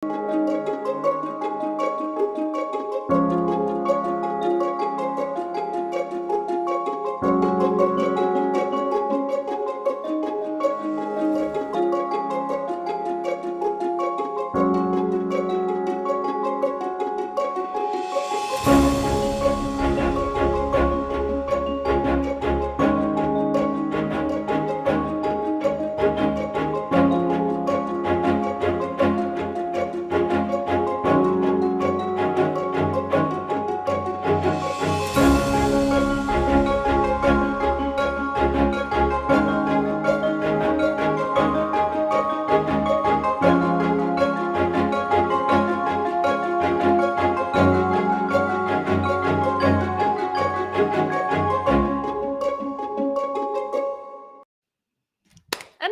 And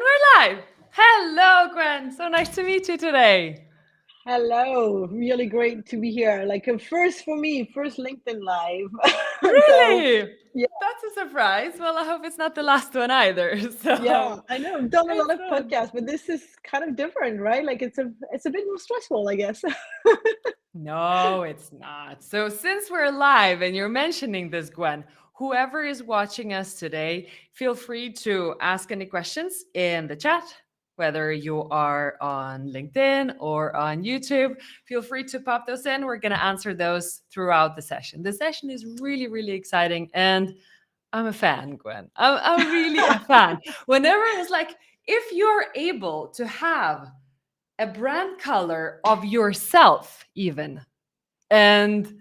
we're live. Hello, Gwen. So nice to meet you today. Hello, really great to be here. Like a first for me, first LinkedIn live. So Really? yeah, That's a surprise. Well, I hope it's not the last one either. yeah, So I know I've done a it's lot of good. podcasts, but this is kind of different, right? Like it's a bit more stressful, I guess. No, it's not. So since we're live and you're mentioning this, Gwen, whoever is watching us today, feel free to ask any questions in the chat. Whether you are on LinkedIn or on YouTube, feel free to pop those in. We're going to answer those throughout the session. The session is really, really exciting. And I'm a fan, Gwen. I'm really a fan. Whenever it's like, if you're able to have a brand color of yourself, even, and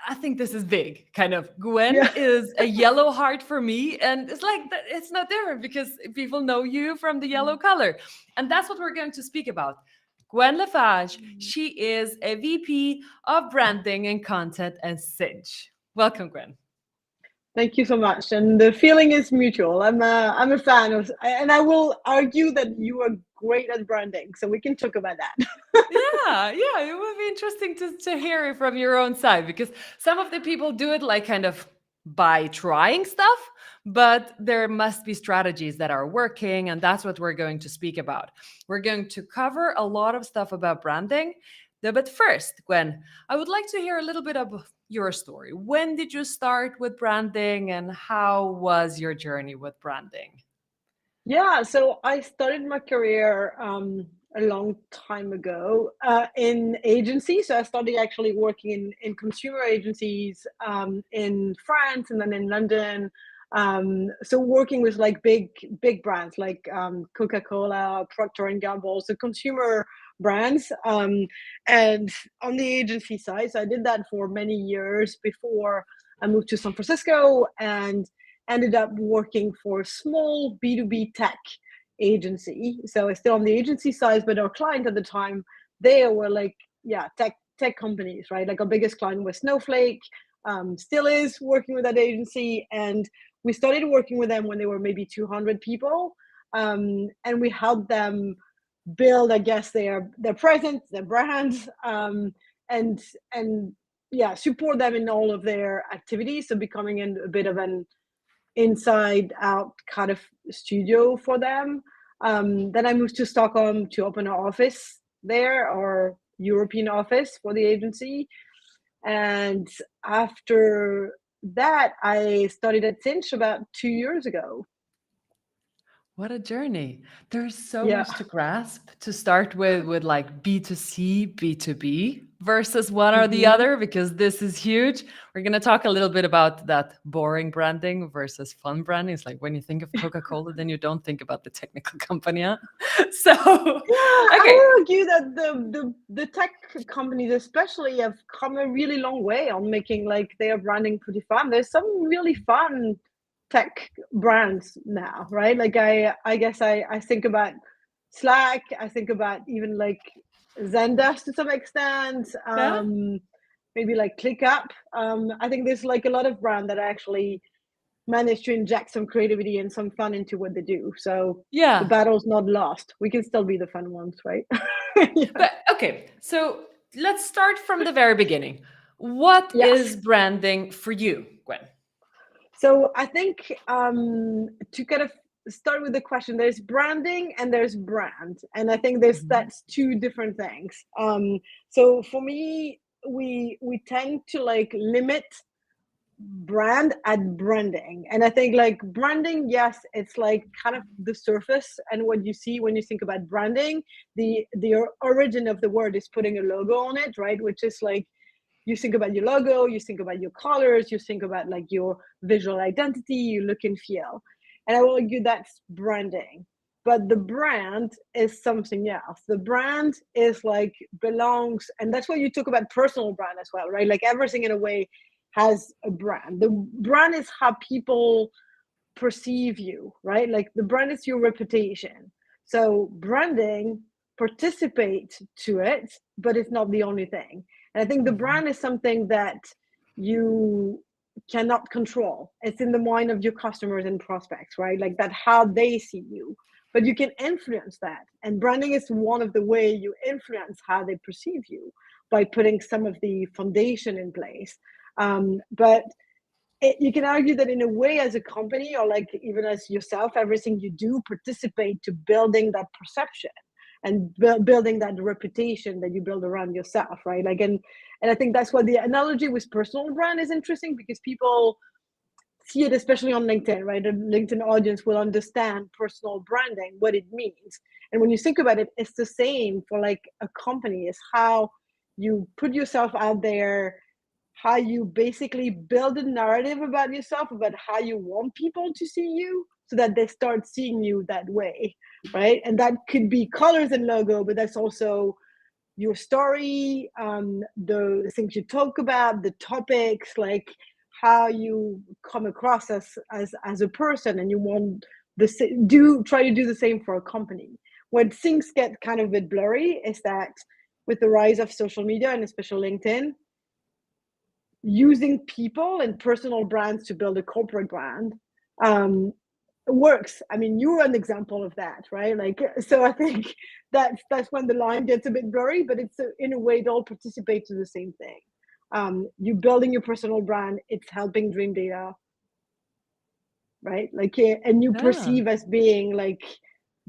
I think this is big. Kind of, Gwen Yeah. is a yellow heart for me, and it's like it's not different because people know you from the yellow color, and that's what we're going to speak about. Gwen Lafage, she is a VP of Branding and Content at Sinch. Welcome, Gwen. Thank you so much. And the feeling is mutual. I'm a fan of, and I will argue that you are great at branding, so we can talk about that. Yeah, it would be interesting to hear it from your own side because some of the people do it like kind of by trying stuff, but there must be strategies that are working, and that's what we're going to speak about. We're going to cover a lot of stuff about branding. But first, Gwen, I would like to hear a little bit of your story. When did you start with branding, and how was your journey with branding? Yeah, so I started my career a long time ago in agency. So I started actually working in consumer agencies in France and then in London. So working with like big brands like Coca-Cola, Procter and Gamble, so consumer brands. And on the agency side, so I did that for many years before I moved to San Francisco and ended up working for a small B2B tech agency. So it's still on the agency side, but our client at the time, they were like, yeah, tech companies, right? Like our biggest client was Snowflake, still is working with that agency. And we started working with them when they were maybe 200 people. And we helped them build, I guess, their presence, their brands, and and yeah, support them in all of their activities. So becoming a bit of an inside out kind of studio for them. Then I moved to Stockholm to open an office there, or European office for the agency. And after that, I studied at Sinch about 2 years ago. What a journey. There's so Yeah. much to grasp to start with like B2C, B2B versus one or the Hmm. other, because this is huge. We're going to talk a little bit about that boring branding versus fun branding. It's like when you think of Coca-Cola, then you don't think about the technical company. Huh? So, Yeah, I okay. would argue that the tech companies especially have come a really long way on making like their branding pretty fun. There's some really fun tech brands now, right? Like I guess I think about Slack, I think about even like Zendesk to some extent, Yeah. maybe like ClickUp. I think there's like a lot of brand that actually manage to inject some creativity and some fun into what they do. So the Yeah. battle's not lost. We can still be the fun ones, right? Yeah. But okay. So let's start from the very beginning. What Yes. is branding for you, Gwen? So I think to kind of start with the question. There's branding and there's brand, and I think there's Mhm. that's two different things. So for me, we tend to like limit brand at branding, and I think like branding, yes, it's like kind of the surface and what you see when you think about branding. The origin of the word is putting a logo on it, right? Which is like, you think about your logo, you think about your colors, you think about like your visual identity, your look and feel. And I will argue that's branding. But the brand is something else. The brand is like belongs, and that's why you talk about personal brand as well, right? Like everything in a way has a brand. The brand is how people perceive you, right? Like the brand is your reputation. So branding participates to it, but it's not the only thing. And I think the Mhm. brand is something that you cannot control. It's in the mind of your customers and prospects, right? Like that how they see you. But you can influence that. And branding is one of the way you influence how they perceive you by putting some of the foundation in place. But you can argue that in a way, as a company or like even as yourself, everything you do participate to building that perception and building that reputation that you build around yourself, right? Like, and I think that's why the analogy with personal brand is interesting, because people see it, especially on LinkedIn, right? The LinkedIn audience will understand personal branding, what it means. And when you think about it, it's the same for like a company. Is how you put yourself out there, how you basically build a narrative about yourself, about how you want people to see you, so that they start seeing you that way, right? And that could be colors and logo, but that's also your story, the things you talk about, the topics, like how you come across as a person, and you want do try to do the same for a company. When things get kind of a bit blurry is that with the rise of social media and especially LinkedIn, using people and personal brands to build a corporate brand um, works. I mean, you're an example of that, right? Like, so I think that's when the line gets a bit blurry, but it's in a way, it all participates to the same thing. You building your personal brand, it's helping Dream Data, right? Like, and you Yeah. perceive as being like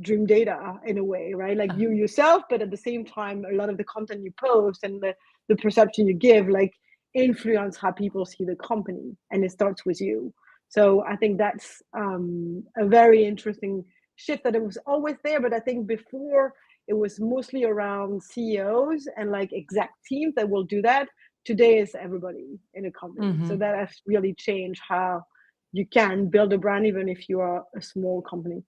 Dream Data in a way, right? Like you yourself, but at the same time, a lot of the content you post and the perception you give, like influence how people see the company, and it starts with you. So I think that's a very interesting shift, that it was always there, but I think before it was mostly around CEOs and like exact teams that will do that. Today is everybody in a company. So Mhm. that has really changed how you can build a brand even if you are a small company.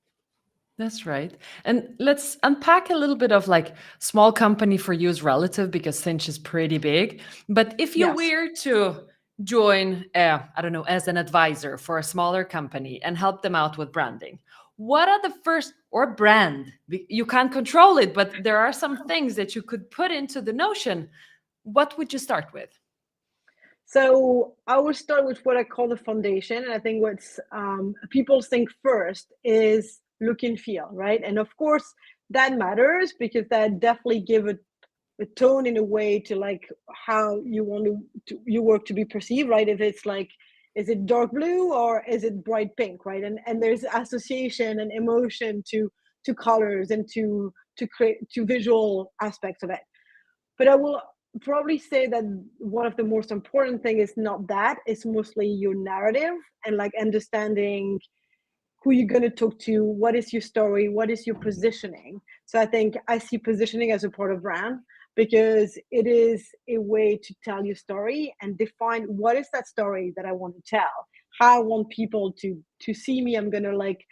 That's right. And let's unpack a little bit of like small company for you is relative because Sinch is pretty big. But if you Yes. were to join, I don't know, as an advisor for a smaller company and help them out with branding, what are the first, or brand? You can't control it, but there are some things that you could put into the notion. What would you start with? So I will start with what I call the foundation. And I think what's people think first is look and feel, right? And of course, that matters because that definitely give a tone in a way to like how you want your work to be perceived, right? If it's like, is it dark blue or is it bright pink, right? And there's association and emotion to colors and to create to visual aspects of it. But I will probably say that one of the most important thing is not that, it's mostly your narrative and like understanding who you're going to talk to, what is your story, what is your positioning. So I think I see positioning as a part of brand, because it is a way to tell your story and define what is that story that I want to tell, how I want people to see me. I'm going to like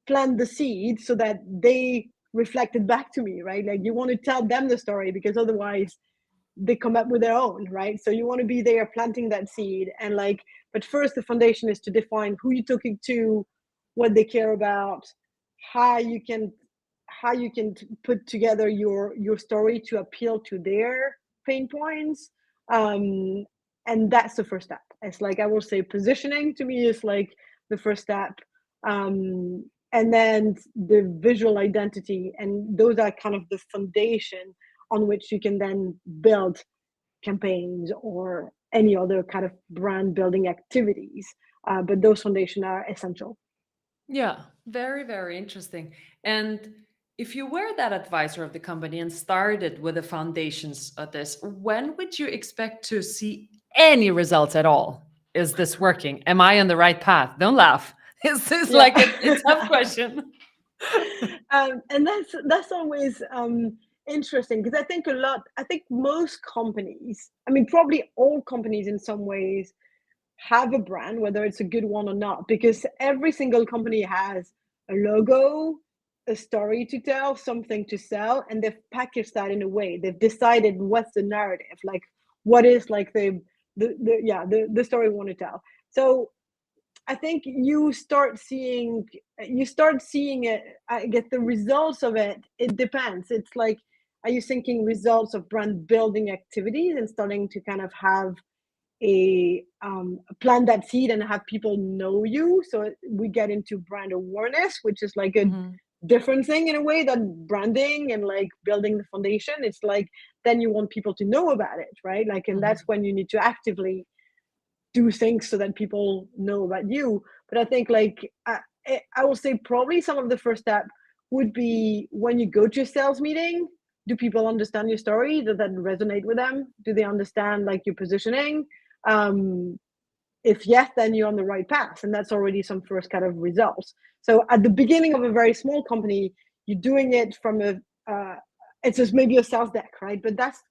plant the seed so that they reflect it back to me, right? Like you want to tell them the story, because otherwise they come up with their own, right? So you want to be there planting that seed, and like, but first the foundation is to define who you're talking to, what they care about, how you can put together your story to appeal to their pain points. um and that's the first step. It's like, I will say positioning to me is like the first step. And then the visual identity, and those are kind of the foundation on which you can then build campaigns or any other kind of brand building activities. But those foundations are essential. Yeah. Very, very interesting. And if you were that advisor of the company and started with the foundations of this, when would you expect to see any results at all? Is this working? Am I on the right path? Don't laugh. Is this Yeah. like a tough question? And that's always interesting, because I think most companies, I mean, probably all companies in some ways have a brand, whether it's a good one or not, because every single company has a logo, a story to tell, something to sell, and they've packaged that in a way. They've decided what's the narrative, like what is like the story we want to tell. So I think you start seeing it. I guess the results of it. It depends. It's like, are you thinking results of brand building activities and starting to kind of have plant that seed and have people know you? So we get into brand awareness, which is like a Mhm. different thing in a way than branding and like building the foundation. It's like then you want people to know about it, right? Like, and that's Mhm. when you need to actively do things so that people know about you. But I think like I will say probably some of the first step would be when you go to a sales meeting. Do people understand your story? Does that resonate with them? Do they understand like your positioning? Um, if yes, then you're on the right path, and that's already some first kind of results. So at the beginning of a very small company, you're doing it from a it's just maybe a sales deck, right? But that's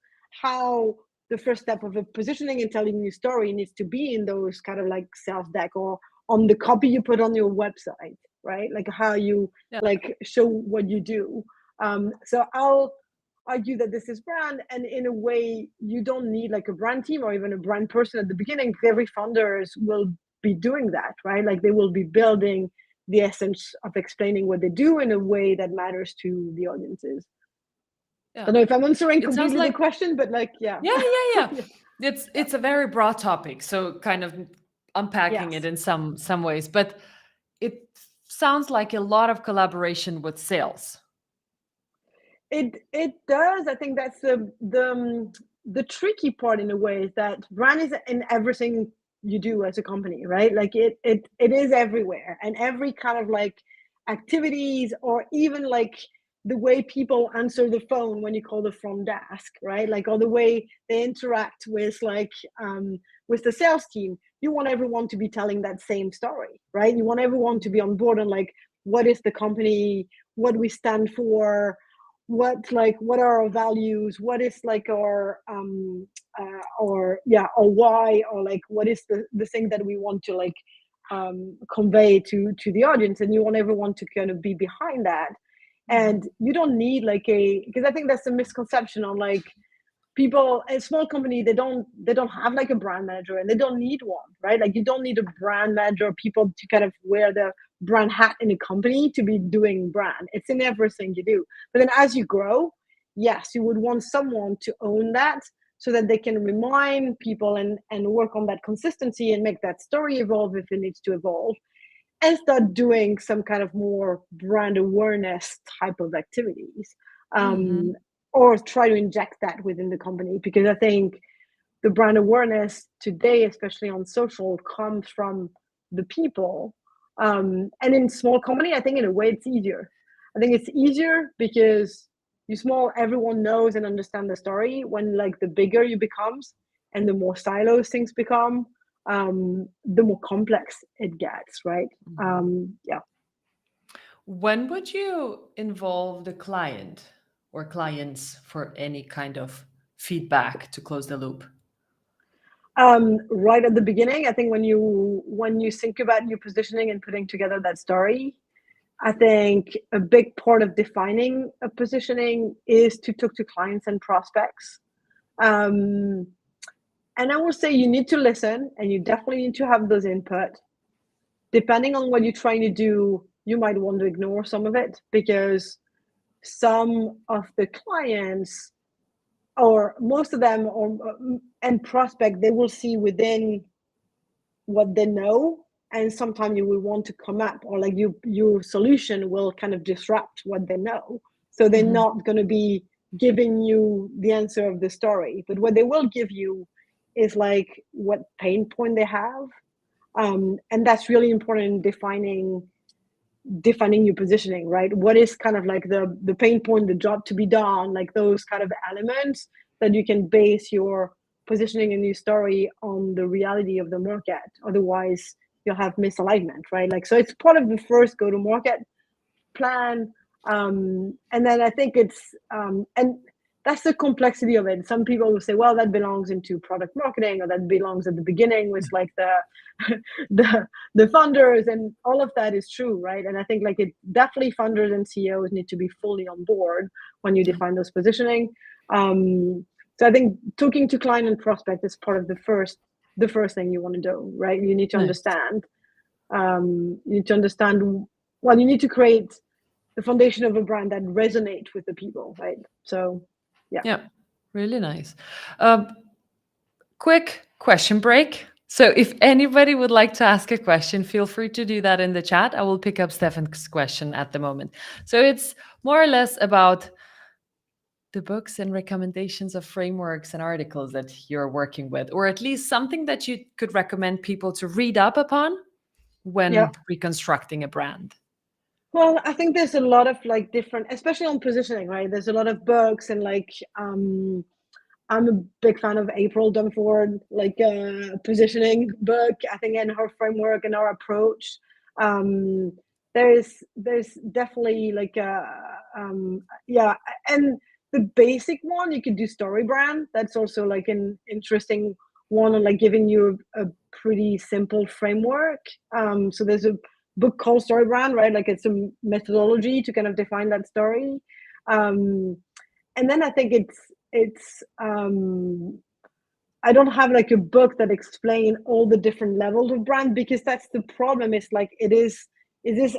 how the first step of a positioning and telling your story needs to be in those kind of like sales deck or on the copy you put on your website, right? Like how you Yeah. like show what you do. So I'll argue that this is brand, and in a way you don't need like a brand team or even a brand person at the beginning, because every founders will be doing that, right? Like they will be building the essence of explaining what they do in a way that matters to the audiences. I Yeah. don't know if I'm answering It sounds completely the like question, but like, yeah. yeah, yeah, yeah. Yeah. It's a very broad topic, so kind of unpacking it Yes, in some ways, but it sounds like a lot of collaboration with sales. it does. I think that's the tricky part in a way, is that brand is in everything you do as a company, right? Like it is everywhere, and every kind of like activities, or even like the way people answer the phone when you call the front desk, right? Like, or the way they interact with the sales team. You want everyone to be telling that same story, right? You want everyone to be on board on like, what is the company, what we stand for, what are our values, what is like our or yeah, or why, or like what is the thing that we want to like convey to the audience, and you want everyone to kind of be behind that. And Mhm. you don't need like a, because I think that's a misconception on like, people, a small company, they don't have like a brand manager, and they don't need one, right? Like you don't need a brand manager or people to kind of wear the brand hat in a company to be doing brand. It's in everything you do. But then as you grow, yes, you would want someone to own that, so that they can remind people and work on that consistency and make that story evolve if it needs to evolve, and start doing some kind of more brand awareness type of activities, um, Mhm. or try to inject that within the company. Because I think the brand awareness today, especially on social, comes from the people. And in small company, I think in a way it's easier. I think it's easier because you small, everyone knows and understand the story. When like the bigger you becomes and the more silos things become, the more complex it gets, right? Mhm. Yeah. When would you involve the client or clients for any kind of feedback to close the loop? Right at the beginning, I think when you think about your positioning and putting together that story, I think a big part of defining a positioning is to talk to clients and prospects. Um, and I will say you need to listen, and you definitely need to have those input. Depending on what you're trying to do, you might want to ignore some of it, because some of the clients, or most of them, or and prospect, they will see within what they know, and sometimes you will want to come up, or like your solution will kind of disrupt what they know, so they're Mhm. not going to be giving you the answer of the story, but what they will give you is like what pain point they have. And that's really important in defining defining your positioning, right? What is kind of like the pain point, the job to be done, like those kind of elements that you can base your positioning and your story on the reality of the market. Otherwise, you'll have misalignment, right? Like, so it's part of the first go to market plan. And then I think it's and that's the complexity of it. Some people will say, well, that belongs into product marketing, or that belongs at the beginning with like the funders, and all of that is true, right? And I think like it definitely funders and CEOs need to be fully on board when you define those positioning. So I think talking to client and prospect is part of the first thing you want to do, right? You need to Nice. understand. You need to understand. Well, you need to create the foundation of a brand that resonates with the people, right? So, yeah. Yeah, really nice. Quick question break. So, if anybody would like to ask a question, feel free to do that in the chat. I will pick up Stefan's question at the moment. So, it's more or less about the books and recommendations of frameworks and articles that you're working with, or at least something that you could recommend people to read up upon Yeah. when reconstructing a brand. Well, I think there's a lot of like different, especially on positioning, right? There's a lot of books and like I'm a big fan of April Dunford, like positioning book. I think in her framework and our approach, um, there's definitely like yeah, and the basic one you could do Story Brand. That's also like an interesting one on like giving you a pretty simple framework. So there's a book called Story Brand, right? Like it's a methodology to kind of define that story. And then I think it's I don't have like a book that explain all the different levels of brand, because that's the problem. Is like it is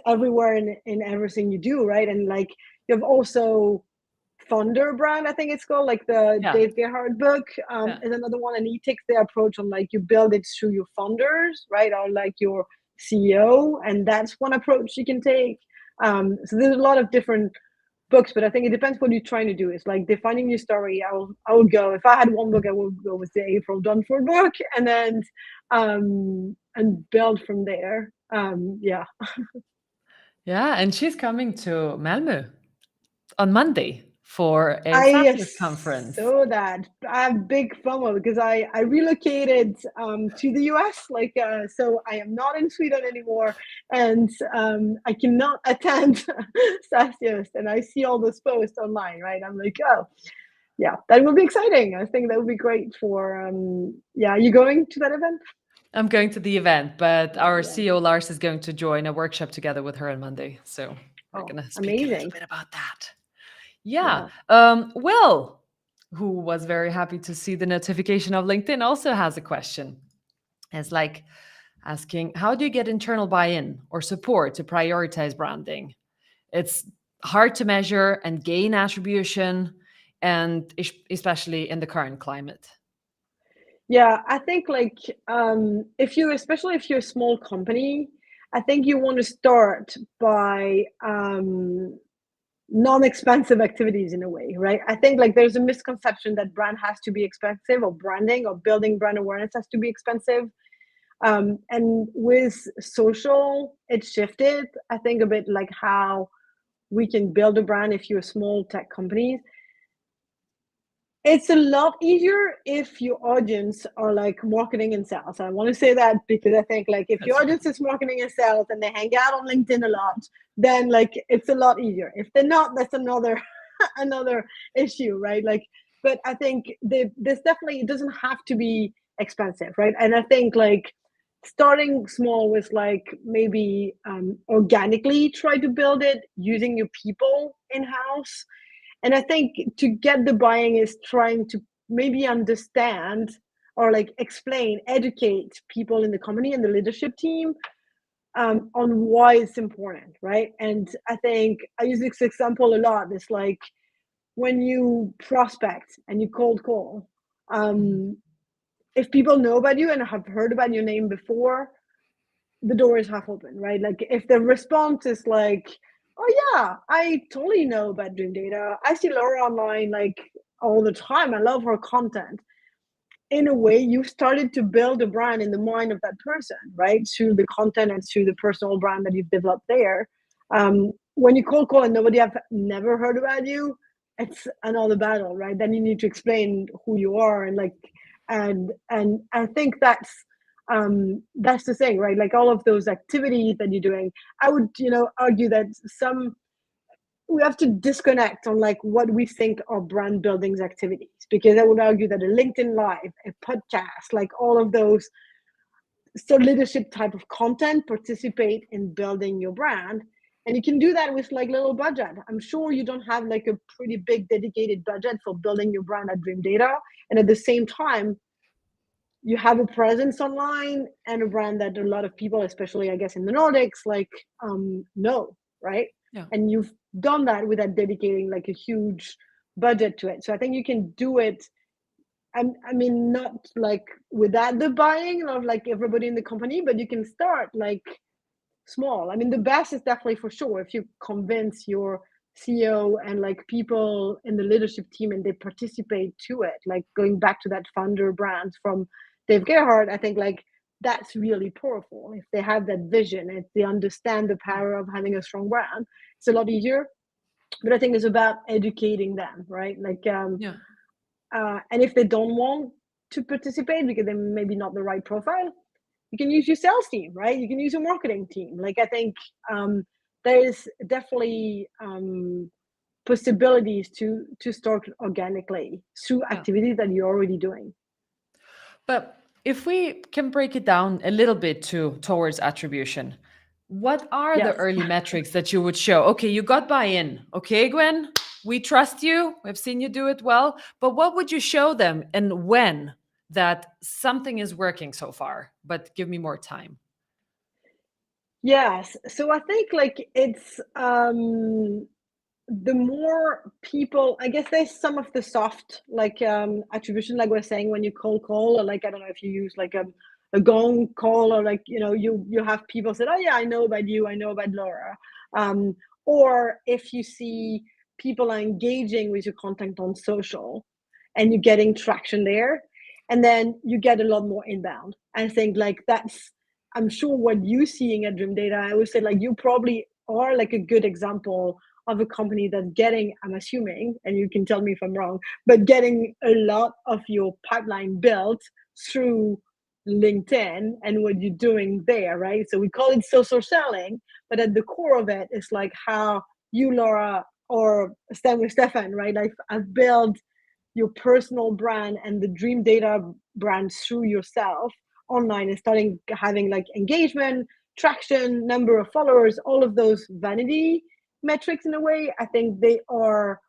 everywhere in everything you do, right? And like you have also Thunder Brand, I think it's called, like the Yeah. Dave Gerhardt book Yeah. is another one, and he takes the approach on like you build it through your funders, right, or like your CEO, and that's one approach you can take. So there's a lot of different books, but I think it depends what you're trying to do. It's like defining your story. I would go, if I had one book, I would go with the April Dunford book, and then and build from there. Yeah. Yeah. And she's coming to Malmö on Monday for a I Fabulous conference. saw that. I have big FOMO because I relocated to the US. Like, so I am not in Sweden anymore, and I cannot attend Sassiest. And I see all those posts online, right? I'm like, oh, yeah, that would be exciting. I think that would be great for. Yeah, you going to that event? I'm going to the event, but our Yeah. CEO Lars is going to join a workshop together with her on Monday. So we're Oh, going to speak a little amazing. bit about that. Yeah. Yeah. Will, who was very happy to see the notification of LinkedIn, also has a question. It's like asking, how do you get internal buy-in or support to prioritize branding? It's hard to measure and gain attribution, and especially in the current climate. Yeah, I think like if you, especially if you're a small company, I think you want to start by non-expensive activities in a way, right? I think like there's a misconception that brand has to be expensive, or branding or building brand awareness has to be expensive. And with social, it shifted, I think, a bit like how we can build a brand if you're a small tech company. It's a lot easier if your audience are like marketing and sales. I want to say that because I think like if your That's right. audience is marketing and sales and they hang out on LinkedIn a lot, then like it's a lot easier. If they're not, that's another another issue, right? Like, but I think this definitely, it doesn't have to be expensive, right? And I think like starting small with like maybe organically try to build it using your people in house. And I think to get the buying is trying to maybe understand or like explain, educate people in the company and the leadership team on why it's important, right? And I think I use this example a lot. It's like when you prospect and you cold call, if people know about you and have heard about your name before, the door is half open, right? Like if the response is like, oh yeah, I totally know about Dream Data. I see Laura online like all the time. I love her content. In a way, you started to build a brand in the mind of that person, right? Through the content and through the personal brand that you've developed there. When you cold call and nobody have never heard about you, it's another battle, right? Then you need to explain who you are and like, and I think that's the thing, right? Like all of those activities that you're doing, I would, argue that we have to disconnect on like what we think are brand building activities, because I would argue that a LinkedIn live, a podcast, like all of those so leadership type of content participate in building your brand, and you can do that with like little budget. I'm sure you don't have like a pretty big dedicated budget for building your brand at Dream Data, and at the same time you have a presence online and a brand that a lot of people, especially I guess in the Nordics, like know, right? Yeah. And you've done that without dedicating like a huge budget to it. So I think you can do it. I mean, not like without the buying of like everybody in the company, but you can start like small. I mean, the best is definitely for sure if you convince your CEO and like people in the leadership team and they participate to it. Like going back to that founder brand from Dave Gerhardt, I think like that's really powerful. If they have that vision, if they understand the power of having a strong brand, it's a lot easier. But I think it's about educating them, right? Like, Yeah. and if they don't want to participate because they're maybe not the right profile, you can use your sales team, right? You can use your marketing team. Like I think there is definitely possibilities to start organically through Yeah. activities that you're already doing. But if we can break it down a little bit towards attribution, what are the Yes. early metrics that you would show? Okay, you got buy-in. Okay, Gwen, we trust you. We've seen you do it well. But what would you show them and when that something is working so far? But give me more time. Yes. So I think like it's the more people, I guess there's some of the soft like attribution, like we're saying when you cold call, or like I don't know if you use like a gong call, or like you have people say, oh yeah, I know about you, I know about Laura, um, or if you see people are engaging with your content on social and you're getting traction there, and then you get a lot more inbound. I think like that's, I'm sure what you seeing at Dream Data, I would say like you probably are like a good example of a company that's getting, I'm assuming, and you can tell me if I'm wrong, but getting a lot of your pipeline built through LinkedIn and what you're doing there, right? So we call it social selling, but at the core of it is like how you, Laura, or Stan with Stefan, right? Like I've built your personal brand and the Dream Data brand through yourself online and starting having like engagement, traction, number of followers, all of those vanity metrics in a way. I think they are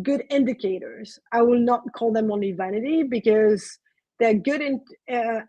good indicators. I will not call them only vanity because they're good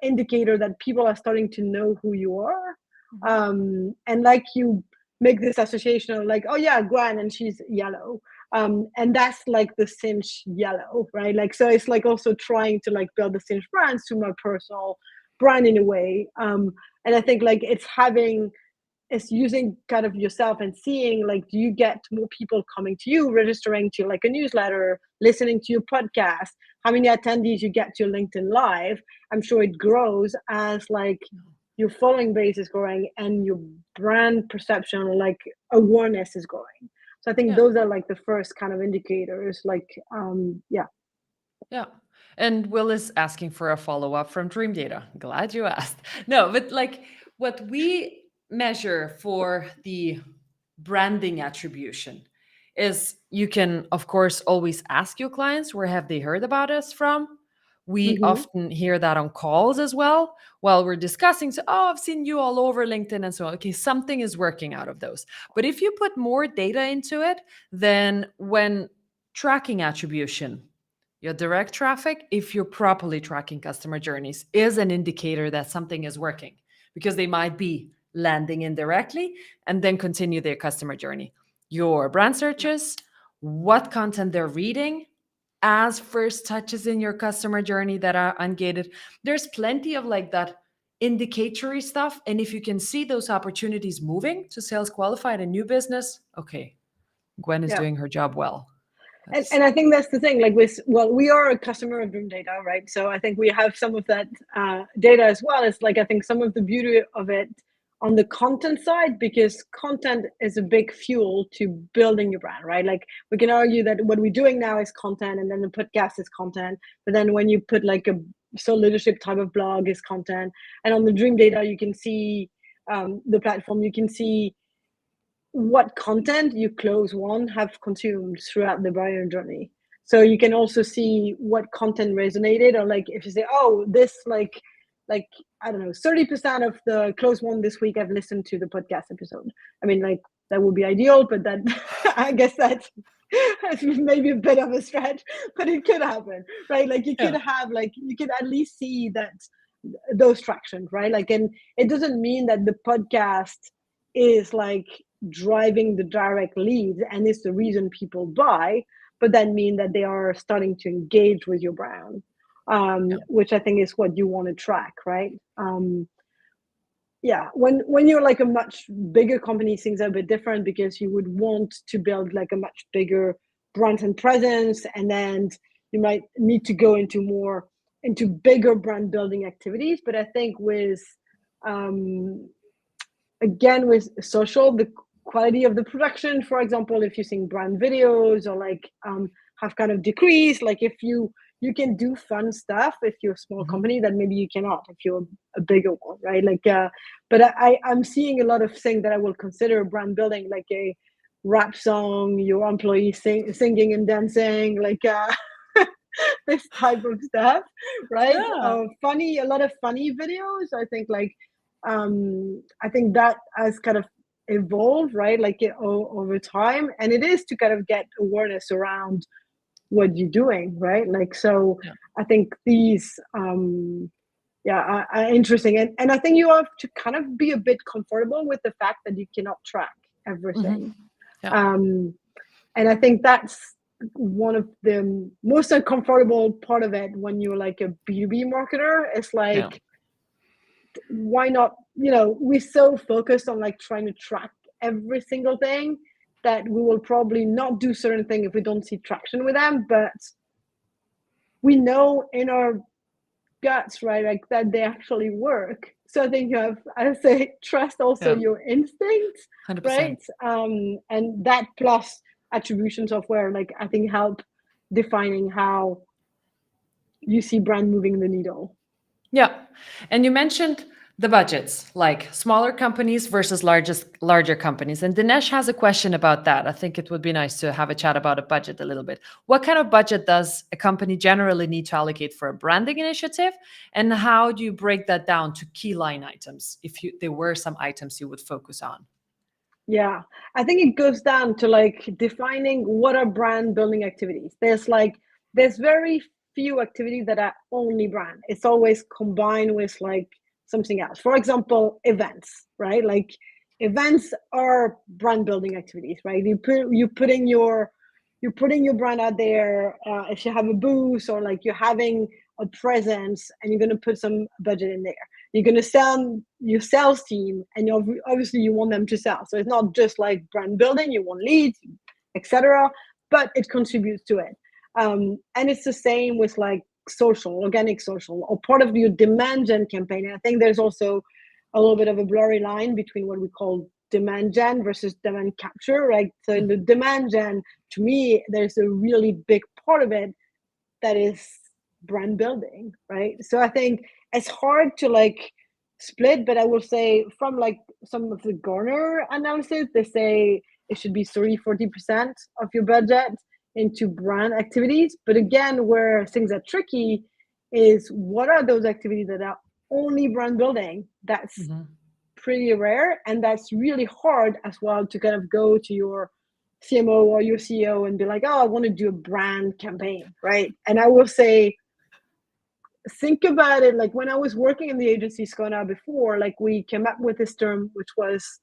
indicator that people are starting to know who you are. And like you make this association of like, oh yeah, Gwen, and she's yellow. And that's like the Sinch yellow, right? Like, so it's like also trying to like build the Sinch brands to my personal brand in a way. And I think like it's using kind of yourself and seeing like, do you get more people coming to you, registering to like a newsletter, listening to your podcast, how many attendees you get to your LinkedIn live. I'm sure it grows as like your following base is growing and your brand perception or like awareness is growing. So I think Yeah. those are like the first kind of indicators, like yeah. Yeah. And Will is asking for a follow up from Dream Data. Glad you asked. No, but like what we measure for the branding attribution is you can, of course, always ask your clients where have they heard about us from. We Mm-hmm. often hear that on calls as well while we're discussing. So, oh, I've seen you all over LinkedIn and so on. Okay, something is working out of those. But if you put more data into it, then when tracking attribution, your direct traffic, if you're properly tracking customer journeys, is an indicator that something is working because they might be landing indirectly and then continue their customer journey. Your brand searches, what content they're reading as first touches in your customer journey that are ungated. There's plenty of like that indicatory stuff. And if you can see those opportunities moving to sales qualified and new business, okay, Gwen is Yeah. doing her job well. And I think that's the thing, like with, well, we are a customer of Dream Data, right? So I think we have some of that data as well. It's like, I think some of the beauty of it on the content side, because content is a big fuel to building your brand, right? Like we can argue that what we're doing now is content, and then the podcast is content. But then when you put like a soul leadership type of blog is content, and on the dream data, you can see the platform, you can see what content you close one have consumed throughout the buyer journey. So you can also see what content resonated, or like if you say, oh, this like I don't know, 30% of the close one this week I've listened to the podcast episode. I mean, like that would be ideal, but that I guess that's maybe a bit of a stretch, but it could happen, right? Like you could have like you could at least see that those traction, right? Like, and it doesn't mean that the podcast is like driving the direct leads and it's the reason people buy, but that mean that they are starting to engage with your brand, which I think is what you want to track, right? Yeah, when you're like a much bigger company, things are a bit different, because you would want to build like a much bigger brand and presence, and then you might need to go into bigger brand building activities. But I think with again with social, the quality of the production, for example, if you're seeing brand videos or like have kind of decreased, like if you can do fun stuff if you're a small company that maybe you cannot if you're a bigger one, right? Like but I'm seeing a lot of things that I will consider brand building, like a rap song, your employees singing and dancing, like this type of stuff, right? A lot of funny videos. I think like I think that has kind of evolved, right? Like over time, and it is to kind of get awareness around what you're doing, right? Like so I think these are interesting, and I think you have to kind of be a bit comfortable with the fact that you cannot track everything. And I think that's one of the most uncomfortable part of it when you're like a B2B marketer. It's like why not, we're so focused on like trying to track every single thing that we will probably not do certain things if we don't see traction with them, but we know in our guts, right, like that they actually work. So I think you have, I say, trust also your instincts, 100%. right? And that plus attribution software, like I think help defining how you see brand moving the needle. Yeah. And you mentioned the budgets, like smaller companies versus larger companies. And Dinesh has a question about that. I think it would be nice to have a chat about a budget a little bit. What kind of budget does a company generally need to allocate for a branding initiative? And how do you break that down to key line items if there were some items you would focus on? Yeah, I think it goes down to like defining what are brand building activities. There's very few activities that are only brand. It's always combined with like something else. For example, events, right? Like events are brand building activities, right? You're putting your brand out there. If you have a booth or like you're having a presence and you're going to put some budget in there, you're going to sell your sales team, and obviously you want them to sell. So it's not just like brand building, you want leads, etc., but it contributes to it. And it's the same with like social, organic social, or part of your demand gen campaign. And I think there's also a little bit of a blurry line between what we call demand gen versus demand capture, right? So in the demand gen, to me, there's a really big part of it that is brand building, right? So I think it's hard to like split, but I will say from like some of the Gartner analysis, they say it should be 30-40% of your budget into brand activities. But again, where things are tricky is what are those activities that are only brand building? That's pretty rare, and that's really hard as well to kind of go to your CMO or your CEO and be like, oh, I want to do a brand campaign, right? And I will say, think about it, like when I was working in the agency Skona before, like we came up with this term, which was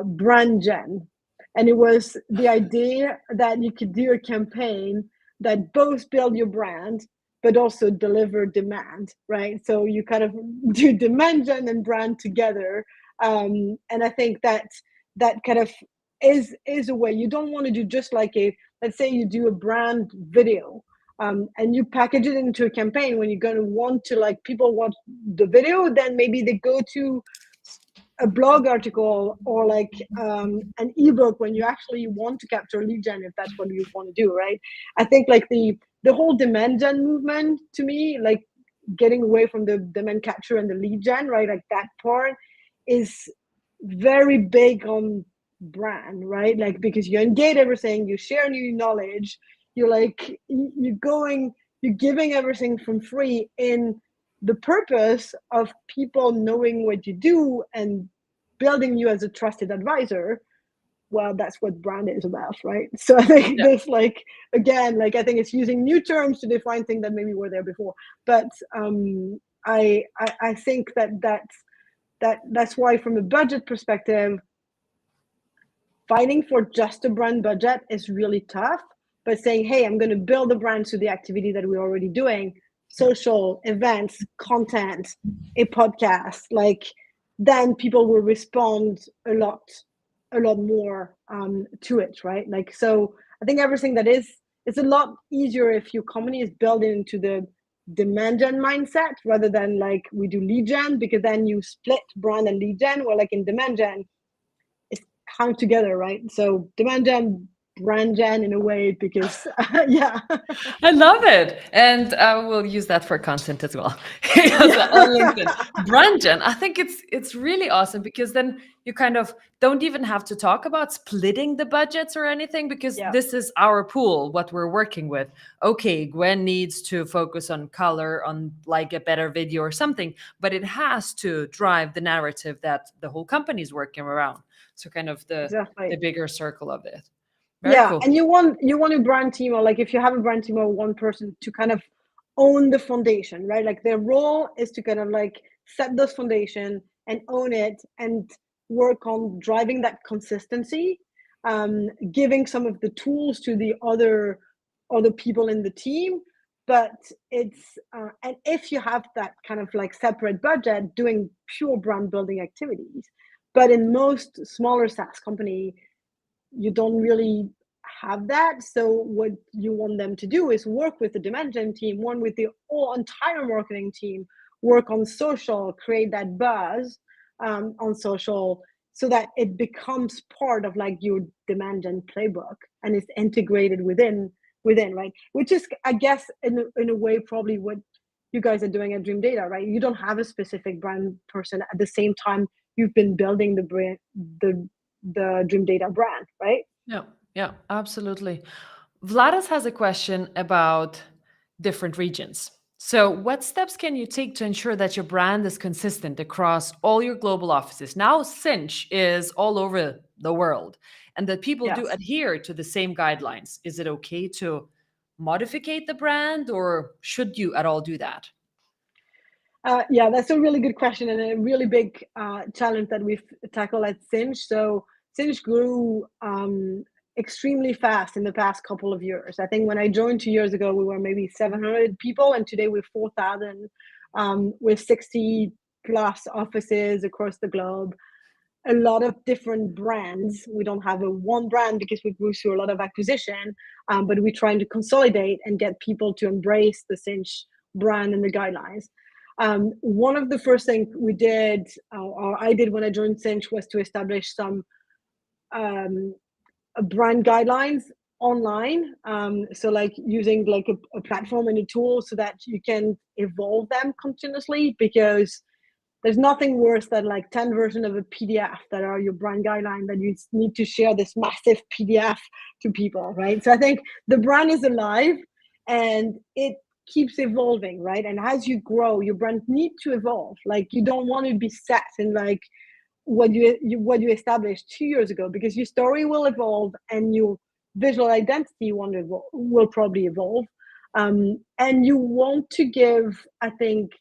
brand gen. And it was the idea that you could do a campaign that both build your brand, but also deliver demand, right? So you kind of do demand gen and brand together. And I think that kind of is a way. You don't want to do just like let's say you do a brand video, and you package it into a campaign when you're going to want to like people watch the video, then maybe they go to a blog article or like an ebook when you actually want to capture lead gen, if that's what you want to do, right? I think like the whole demand gen movement, to me, like getting away from the demand capture and the lead gen, right? Like that part is very big on brand, right? Like because you engage everything, you share new knowledge, you're like you're giving everything from free in the purpose of people knowing what you do and building you as a trusted advisor. Well, that's what brand is about, right? So I think Yeah. this, like, again, like I think it's using new terms to define things that maybe were there before. But I think that's why, from a budget perspective, fighting for just a brand budget is really tough. But saying, hey, I'm going to build a brand through the activity that we're already doing, Yeah. social events, content, a podcast, like then people will respond a lot more to it, right? Like, so I think everything that is, it's a lot easier if your company is built into the demand gen mindset rather than like we do lead gen, because then you split brand and lead gen, where like in demand gen, come together, right? So demand gen, brand gen in a way, because yeah, I love it. And we'll use that for content as well. Yes, yeah, on LinkedIn. Brand gen. I think it's really awesome because then you kind of don't even have to talk about splitting the budgets or anything, because yeah, this is our pool, what we're working with. Okay, Gwen needs to focus on color, on like a better video or something, but it has to drive the narrative that the whole company is working around. So kind of the exactly. bigger circle of it. Very Yeah, cool. and you want a brand team, or like if you have a brand team or one person to kind of own the foundation, right? Like their role is to kind of like set this foundation and own it and work on driving that consistency, giving some of the tools to the other people in the team. But it's and if you have that kind of like separate budget, doing pure brand building activities. But in most smaller SaaS company, you don't really have that. So what you want them to do is work with the demand gen team, one with the whole entire marketing team, work on social, create that buzz on social, so that it becomes part of like your demand gen playbook and it's integrated within, right? Which is, I guess, in a way, probably what you guys are doing at Dream Data, right? You don't have a specific brand person at the same time you've been building the brand, the Dream Data brand, right? Yeah, yeah, absolutely. Vladis has a question about different regions. So, what steps can you take to ensure that your brand is consistent across all your global offices? Now, Sinch is all over the world, and that people do Yes. adhere to the same guidelines. Is it okay to modificate the brand, or should you at all do that? Yeah, that's a really good question and a really big challenge that we've tackled at Sinch. So Sinch grew extremely fast in the past couple of years. I think when I joined 2 years ago, we were maybe 700 people, and today we're 4,000 with 60 plus offices across the globe. A lot of different brands. We don't have a one brand because we grew through a lot of acquisition, but we're trying to consolidate and get people to embrace the Sinch brand and the guidelines. One of the first things we did, or I did when I joined Sinch, was to establish some um, brand guidelines online. So like using like a platform and a tool so that you can evolve them continuously, because there's nothing worse than like 10 versions of a PDF that are your brand guideline that you need to share this massive PDF to people, right? So I think the brand is alive and it keeps evolving, right? And as you grow, your brand needs to evolve. Like you don't want to be set in like what you established 2 years ago, because your story will evolve and your visual identity will probably evolve. And you want to give, I think,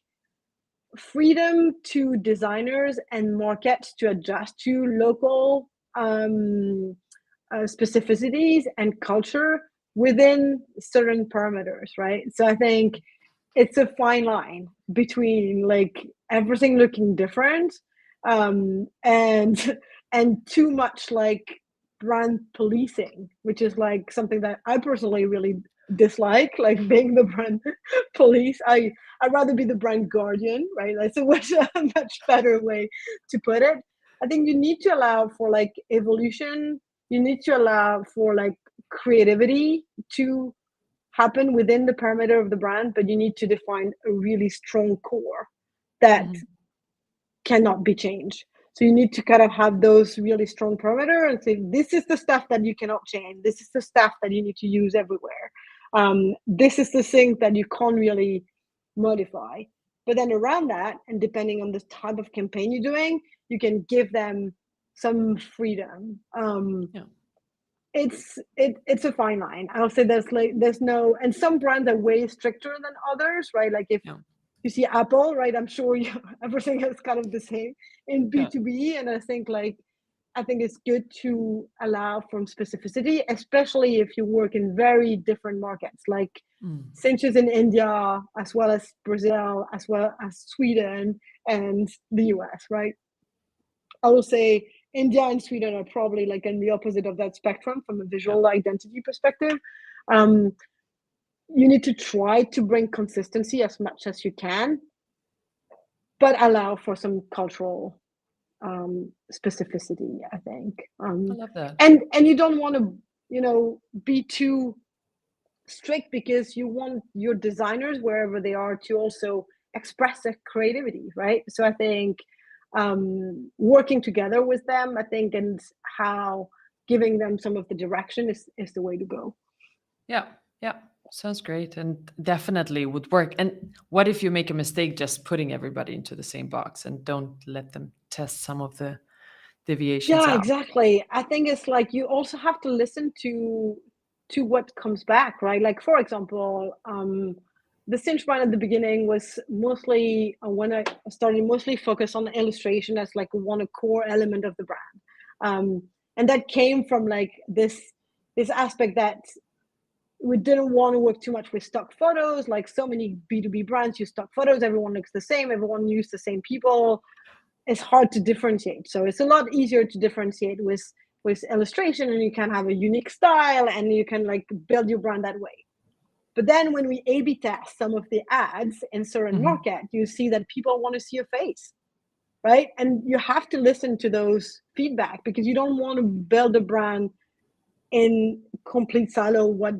freedom to designers and markets to adjust to local specificities and culture within certain parameters, right? So I think it's a fine line between like everything looking different and and too much like brand policing, which is like something that I personally really dislike, like being the brand police. I'd rather be the brand guardian, right? That's a much better way to put it. I think you need to allow for like evolution. You need to allow for like creativity to happen within the parameter of the brand, but you need to define a really strong core that Mhm. cannot be changed. So you need to kind of have those really strong parameter and say, this is the stuff that you cannot change. This is the stuff that you need to use everywhere. This is the thing that you can't really modify. But then around that, and depending on the type of campaign you're doing, you can give them some freedom. Yeah. It's a fine line. I'll say there's no, and some brands are way stricter than others, right? Like if Yeah. you see Apple, right? I'm sure everything is kind of the same in Yeah. B2B, and I think it's good to allow from specificity, especially if you work in very different markets, like Mm. Sinch is in India, as well as Brazil, as well as Sweden and the US, right? I will say India and Sweden are probably like in the opposite of that spectrum from a Yeah. visual identity perspective. Um, you need to try to bring consistency as much as you can, but allow for some cultural specificity, I think. I love that. And you don't want to, be too strict because you want your designers wherever they are to also express their creativity, right? So I think working together with them, I think, and how giving them some of the direction is the way to go. Yeah. Yeah. Sounds great and definitely would work. And what if you make a mistake just putting everybody into the same box and don't let them test some of the deviations Yeah, out? exactly. I think it's like you also have to listen to what comes back, right? Like for example, the Cinch brand at the beginning was mostly when I started mostly focused on the illustration as like one a core element of the brand, and that came from like this aspect that we didn't want to work too much with stock photos. Like so many B2B brands use stock photos, everyone looks the same, everyone uses the same people. It's hard to differentiate. So it's a lot easier to differentiate with illustration, and you can have a unique style and you can like build your brand that way. But then when we A/B test some of the ads in certain Mhm. market, you see that people want to see your face, right? And you have to listen to those feedback because you don't want to build a brand in complete silo what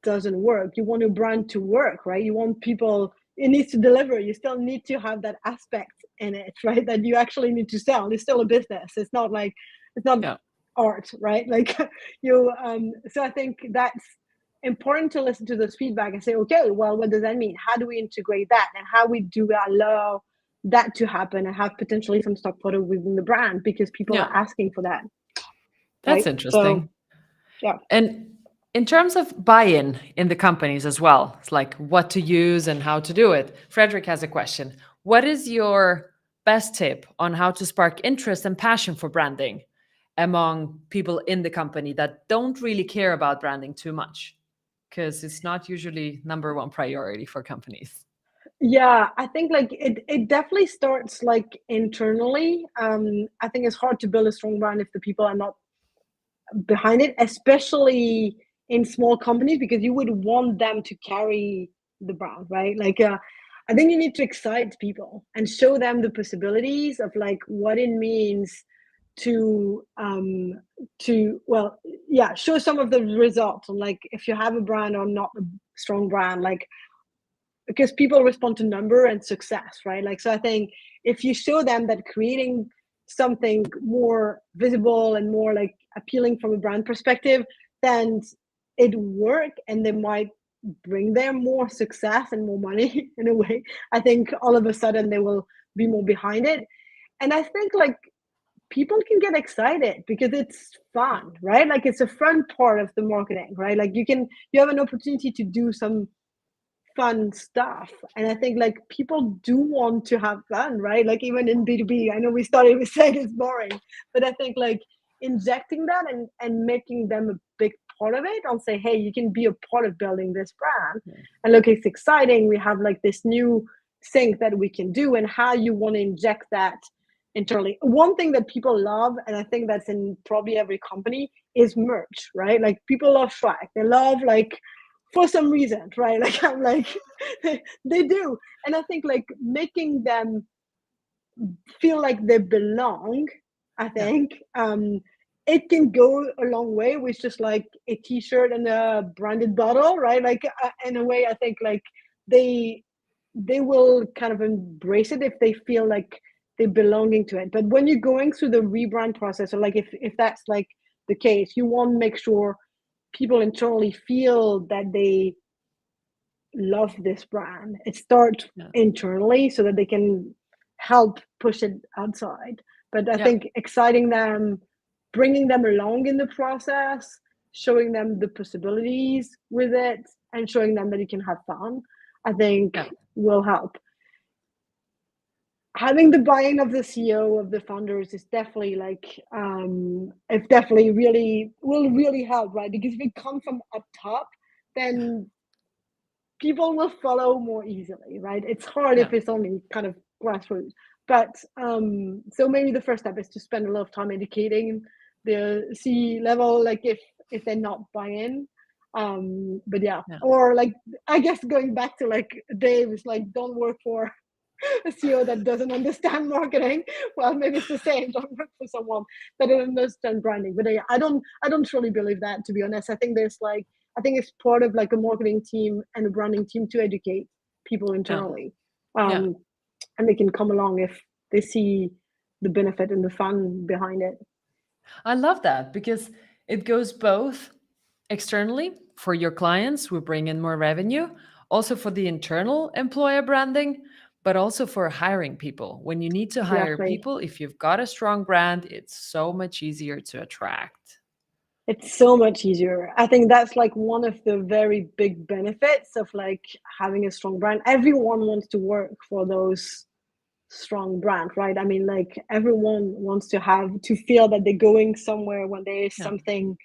doesn't work. You want your brand to work, right? You want people, it needs to deliver. You still need to have that aspect in it, right? That you actually need to sell. It's still a business. It's not like, it's not Yeah. art, right? Like so I think that's important to listen to this feedback and say, okay, well, what does that mean? How do we integrate that? And how we do allow that to happen and have potentially some stock photo within the brand because people Yeah. are asking for that, That's right? interesting. So yeah. And in terms of buy-in in the companies as well, it's like what to use and how to do it. Frederick has a question. What is your best tip on how to spark interest and passion for branding among people in the company that don't really care about branding too much? Because it's not usually number one priority for companies. Yeah, I think like it definitely starts like internally. I think it's hard to build a strong brand if the people are not behind it, especially in small companies, because you would want them to carry the brand, right? Like I think you need to excite people and show them the possibilities of like what it means to well, yeah, show some of the results, and like if you have a brand or not a strong brand, like because people respond to number and success, right? Like, so I think if you show them that creating something more visible and more like appealing from a brand perspective, then it work and they might bring them more success and more money in a way. I think all of a sudden they will be more behind it. And I think like people can get excited because it's Yeah. fun, right? Like it's a fun part of the marketing, right? Like you have an opportunity to do some fun stuff. And I think like people do want to have fun, right? Like even in B2B, I know we started with saying it's boring, but I think like injecting that and making them a big part of it, I'll say, hey, you can be a part of building this brand. Yeah. And look, it's exciting. We have like this new thing that we can do, and how you want to inject that internally. One thing that people love, and I think that's in probably every company, is merch, right? Like people love swag. They love like for some reason, right? Like I'm like they do. And I think like making them feel like they belong I think. It can go a long way with just like a t-shirt and a branded bottle, right? Like in a way, I think like they will kind of embrace it if they feel like they're belonging to it. But when you're going through the rebrand process, or like if that's like the case, you want to make sure people internally feel that they love this brand. It starts internally so that they can help push it outside. But I think exciting them, bringing them along in the process, showing them the possibilities with it, and showing them that you can have fun, I think will help. Having the buy-in of the CEO, of the founders, is definitely like it definitely really will really help, right? Because if it comes from up top, then people will follow more easily, right? It's hard if it's only kind of grassroots. But so maybe the first step is to spend a lot of time educating the C level, like if they're not buying. But or like I guess going back to like Dave is like, don't work for a CEO that doesn't understand marketing. Well, maybe it's the same. Don't work for someone that doesn't understand branding. But I don't truly believe that, to be honest. I think it's part of like a marketing team and a branding team to educate people internally. And they can come along if they see the benefit and the fun behind it. I love that because it goes both externally for your clients, we bring in more revenue, also for the internal employer branding, but also for hiring people. When you need to hire Exactly. people, if you've got a strong brand, it's so much easier to attract. It's so much easier. I think that's like one of the very big benefits of like having a strong brand. Everyone wants to work for those strong brand, right? I mean, like everyone wants to feel that they're going somewhere when there is something,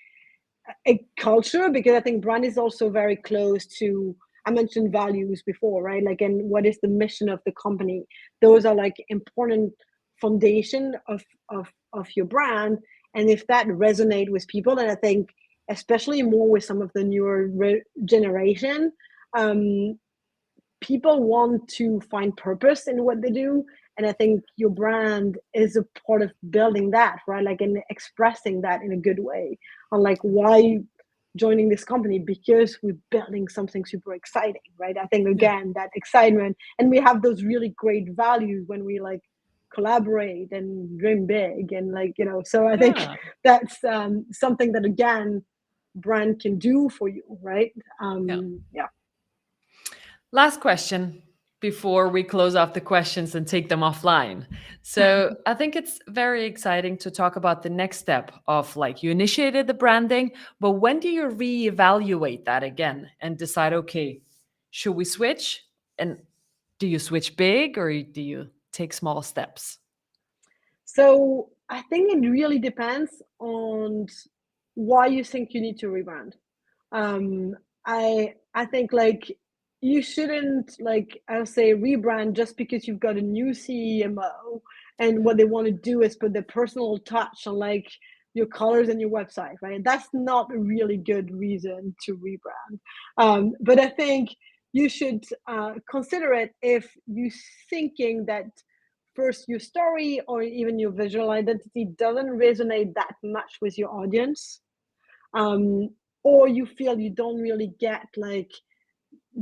a culture, because I think brand is also very close to, I mentioned values before, right? Like, and what is the mission of the company? Those are like important foundation of your brand. And if that resonate with people, and I think especially more with some of the newer generation, people want to find purpose in what they do. And I think your brand is a part of building that, right? Like, and expressing that in a good way on like why joining this company, because we're building something super exciting, right? I think again, that excitement, and we have those really great values when we like collaborate and dream big and like, you know, so I think that's something that again, brand can do for you, right? Last question before we close off the questions and take them offline. So I think it's very exciting to talk about the next step of like you initiated the branding, but when do you reevaluate that again and decide, okay, should we switch? And do you switch big or do you take small steps? So I think it really depends on why you think you need to rebrand. I think like you shouldn't, like I'll say, rebrand just because you've got a new CMO and what they want to do is put their personal touch on like your colors and your website, right? That's not a really good reason to rebrand. But I think you should consider it if you're thinking that first your story or even your visual identity doesn't resonate that much with your audience, or you feel you don't really get like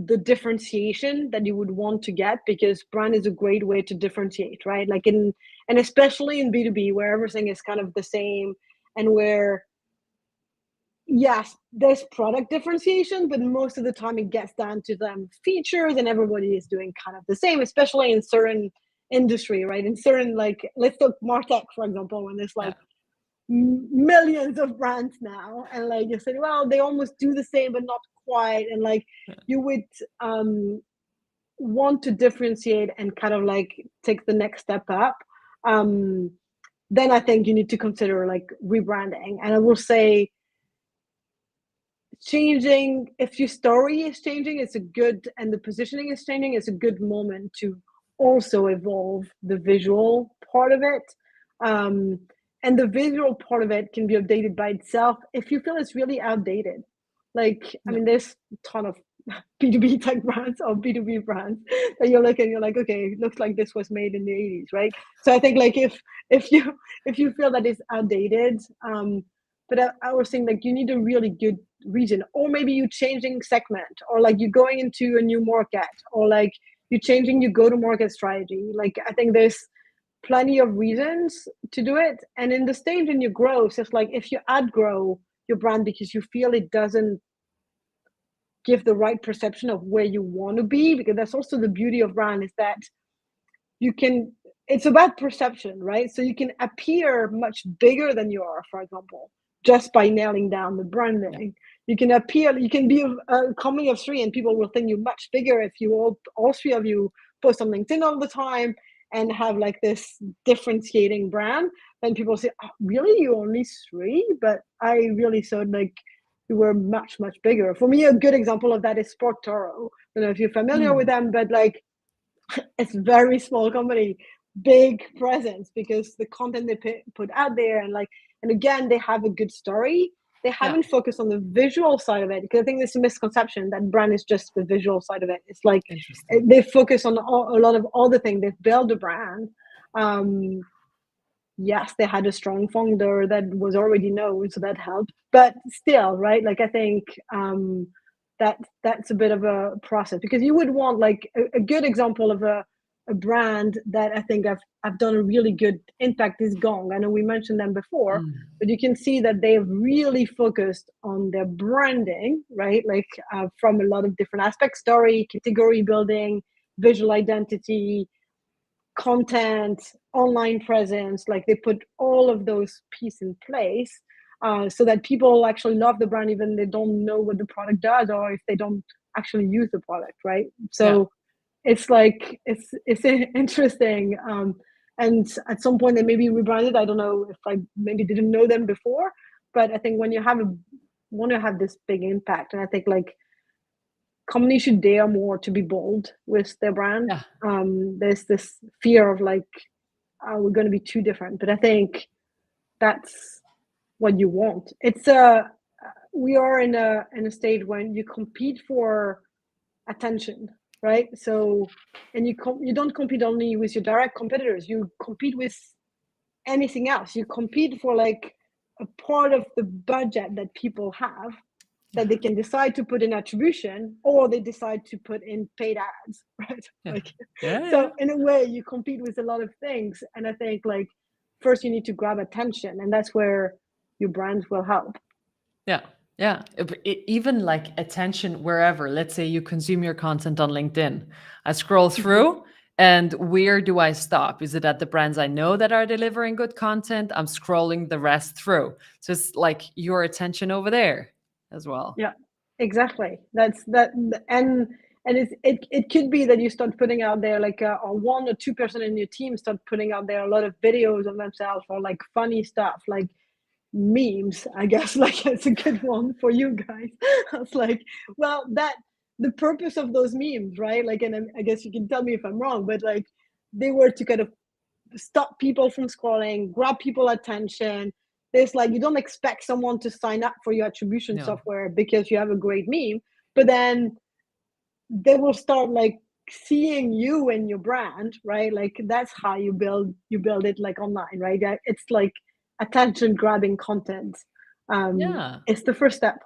the differentiation that you would want to get, because brand is a great way to differentiate, right? Like and especially in B2B where everything is kind of the same, and where yes, there's product differentiation, but most of the time it gets down to them features and everybody is doing kind of the same, especially in certain industry, right? In certain, like, let's talk Martech, for example, when there's like millions of brands now, and like you said, well, they almost do the same, but not quite. And like you would want to differentiate and kind of like take the next step up. Then I think you need to consider like rebranding. And I will say, changing, if your story is changing, it's a good, and the positioning is changing, it's a good moment to also evolve the visual part of it. And the visual part of it can be updated by itself if you feel it's really outdated. Like, I mean, there's a ton of B2B type brands or B2B brands that you're looking, you're like, okay, it looks like this was made in the 80s, right? So I think like if you if you feel that it's outdated, but I was saying like you need a really good reason, or maybe you changing segment, or like you're going into a new market, or like you're changing your go-to-market strategy. Like I think there's plenty of reasons to do it. And in the stage in your growth, it's like if you outgrow your brand because you feel it doesn't give the right perception of where you want to be, because that's also the beauty of brand, is that you can, it's about perception, right? So you can appear much bigger than you are, for example, just by nailing down the branding. You can appear, you can be a company of three and people will think you're much bigger if you all three of you post on LinkedIn all the time and have like this differentiating brand. Then people say, oh, really, you only three? But I really thought like you were much, much bigger. For me, a good example of that is Sport Toro. I don't know if you're familiar with them, but like it's very small company, big presence because the content they put out there, and like, and again, they have a good story. They haven't focused on the visual side of it, because I think there's a misconception that brand is just the visual side of it. It's like they focus on a lot of other things. They've built a brand. Yes, they had a strong founder that was already known, so that helped. But still, right? Like I think that's a bit of a process, because you would want like a good example of a brand that I think I've done a really good impact is Gong. I know we mentioned them before, but you can see that they've really focused on their branding, right? Like from a lot of different aspects: story, category building, visual identity, content, online presence. Like they put all of those pieces in place, so that people actually love the brand even they don't know what the product does, or if they don't actually use the product, right? So it's like it's interesting. And at some point they maybe rebranded. I don't know if I maybe didn't know them before, but I think when you want to have this big impact, and I think like companies should dare more to be bold with their brand. There's this fear of like, we're going to be too different, but I think that's what you want. It's we are in a stage when you compete for attention, right? So, and you don't compete only with your direct competitors. You compete with anything else. You compete for like a part of the budget that people have, that they can decide to put in attribution, or they decide to put in paid ads, right? So in a way you compete with a lot of things, and I think like first you need to grab attention, and that's where your brands will help. Even like attention wherever. Let's say you consume your content on LinkedIn. I scroll through, and where do I stop? Is it at the brands I know that are delivering good content? I'm scrolling the rest through. So it's like your attention over there as well. Yeah, exactly. That's that. And it could be that you start putting out there like or 1 or 2% in your team start putting out there a lot of videos of themselves, or like funny stuff, like memes, I guess. Like it's a good one for you guys. I was like, well, that the purpose of those memes, right? Like, and I guess you can tell me if I'm wrong, but like they were to kind of stop people from scrolling, grab people attention. There's like, you don't expect someone to sign up for your attribution software because you have a great meme, but then they will start like seeing you and your brand, right? Like that's how you build it like online, right? It's like attention grabbing content. It's the first step.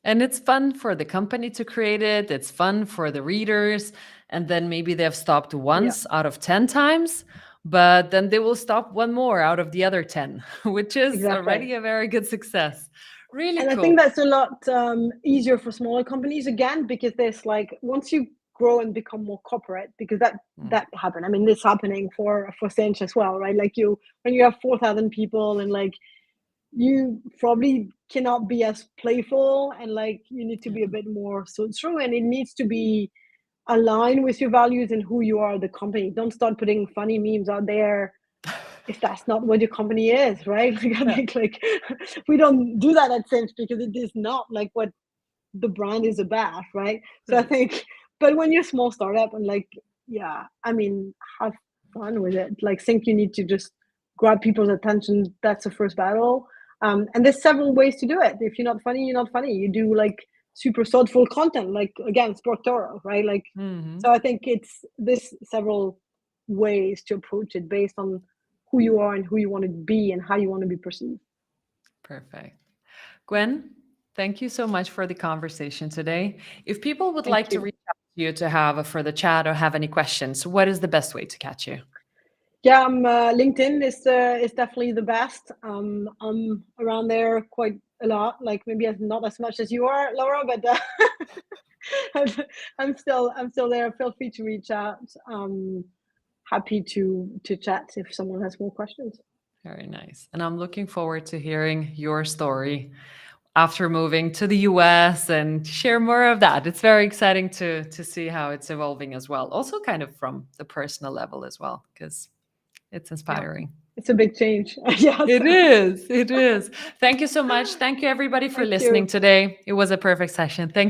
And it's fun for the company to create it. It's fun for the readers. And then maybe they've stopped once out of 10 times, but then they will stop one more out of the other 10, which is already a very good success. Really and cool. I think that's a lot easier for smaller companies, again, because there's like, once you grow and become more corporate, because that happened. I mean, this happening for Sinch as well, right? Like when you have 4,000 people, and like you probably cannot be as playful, and like you need to be a bit more through, and it needs to be aligned with your values and who you are, the company. Don't start putting funny memes out there if that's not what your company is, right? Like I think like we don't do that at Sinch because it is not like what the brand is about, right? So I think, but when you're a small startup and like, I mean, have fun with it. Like think you need to just grab people's attention. That's the first battle. And there's several ways to do it. If you're not funny, you're not funny. You do like super thoughtful content, like again, Sportoro, right? Like, Hmm. so I think it's this several ways to approach it based on who you are and who you want to be and how you want to be perceived. Perfect. Gwen, thank you so much for the conversation today. If people would Thank like to you. reach out to you to have a further chat or have any questions, what is the best way to catch you? Yeah, LinkedIn is definitely the best. I'm around there quite a lot, like maybe not as much as you are, Laura, but I'm, I'm still there. Feel free to reach out. Happy to chat if someone has more questions. Very nice. And I'm looking forward to hearing your story after moving to the US and share more of that. It's very exciting to see how it's evolving as well. Also kind of from the personal level as well, because it's Yeah, inspiring. it's a big change. Yeah, It so is. It is. Thank you so much. Thank you everybody for thank listening you. today. It was a perfect session. Thank you.